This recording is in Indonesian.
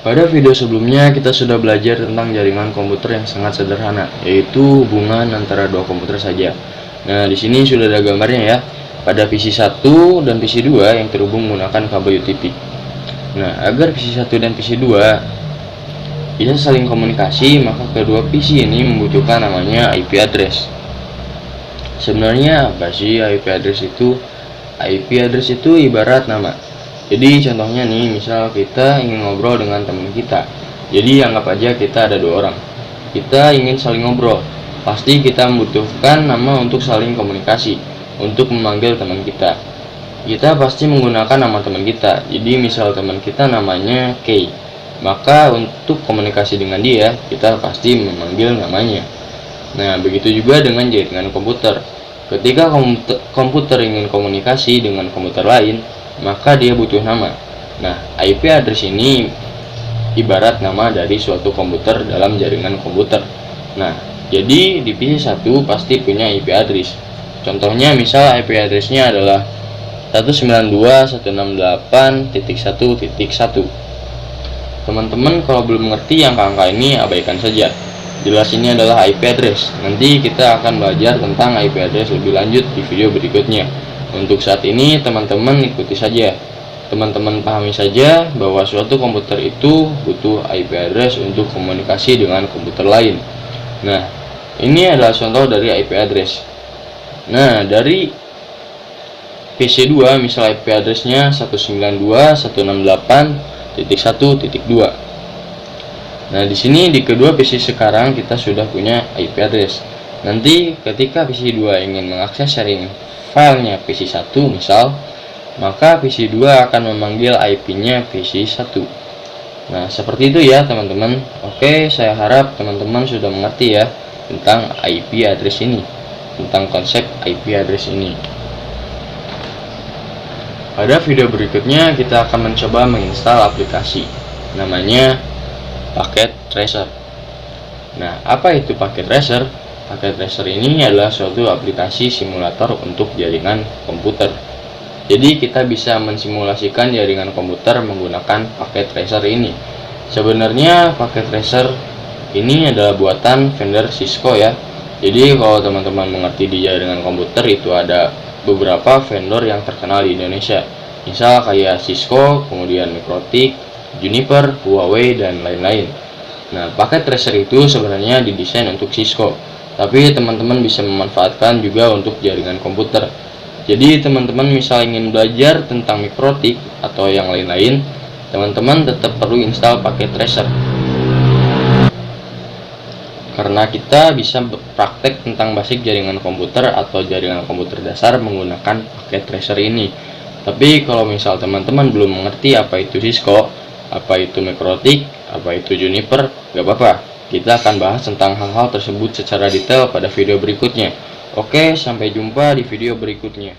Pada video sebelumnya kita sudah belajar tentang jaringan komputer yang sangat sederhana, yaitu hubungan antara dua komputer saja. Nah, di sini sudah ada gambarnya ya. Pada PC 1 dan PC 2 yang terhubung menggunakan kabel UTP. Nah, agar PC 1 dan PC 2 bisa saling komunikasi, maka kedua PC ini membutuhkan namanya IP address. Sebenarnya apa sih IP address itu? IP address itu ibarat nama. Jadi contohnya nih, misal kita ingin ngobrol dengan teman kita. Jadi anggap aja kita ada dua orang. Kita ingin saling ngobrol. Pasti kita membutuhkan nama untuk saling komunikasi, untuk memanggil teman kita. Kita pasti menggunakan nama teman kita. Jadi misal teman kita namanya K, maka untuk komunikasi dengan dia, kita pasti memanggil namanya. Nah, begitu juga dengan jaringan komputer. Ketika komputer ingin komunikasi dengan komputer lain, maka dia butuh nama. Nah, IP address ini ibarat nama dari suatu komputer dalam jaringan komputer. Nah, jadi di PC 1 pasti punya IP address. Contohnya misal IP addressnya adalah 192.168.1.1. Teman-teman kalau belum mengerti angka-angka ini abaikan saja. Jelas ini adalah IP address. Nanti kita akan belajar tentang IP address lebih lanjut di video berikutnya. Untuk saat ini teman-teman ikuti saja. Teman-teman pahami saja bahwa suatu komputer itu butuh IP address untuk komunikasi dengan komputer lain. Nah, ini adalah contoh dari IP address. Nah, dari PC 2 misal IP addressnya 192.168.1.2. Nah, di sini di kedua PC sekarang kita sudah punya IP address. Nanti ketika PC 2 ingin mengakses sharing filenya PC 1 misal, maka PC 2 akan memanggil IP-nya PC 1. Nah, seperti itu ya teman-teman. Oke, saya harap teman-teman sudah mengerti ya tentang IP address ini, tentang konsep IP address ini. Pada video berikutnya kita akan mencoba menginstal aplikasi namanya Packet Tracer. Nah, apa itu Packet Tracer? Packet Tracer ini adalah suatu aplikasi simulator untuk jaringan komputer. Jadi kita bisa mensimulasikan jaringan komputer menggunakan Packet Tracer ini. Sebenarnya Packet Tracer ini adalah buatan vendor Cisco ya. Jadi kalau teman-teman mengerti di jaringan komputer itu ada beberapa vendor yang terkenal di Indonesia. Misal kayak Cisco, kemudian Mikrotik, Juniper, Huawei, dan lain-lain. Nah, Packet Tracer itu sebenarnya didesain untuk Cisco, tapi teman-teman bisa memanfaatkan juga untuk jaringan komputer. Jadi teman-teman misal ingin belajar tentang Mikrotik atau yang lain-lain, teman-teman tetap perlu install Packet Tracer. Karena kita bisa praktek tentang basic jaringan komputer atau jaringan komputer dasar menggunakan Packet Tracer ini. Tapi kalau misal teman-teman belum mengerti apa itu Cisco, apa itu Mikrotik, apa itu Juniper, gak apa-apa. Kita akan bahas tentang hal-hal tersebut secara detail pada video berikutnya. Oke, sampai jumpa di video berikutnya.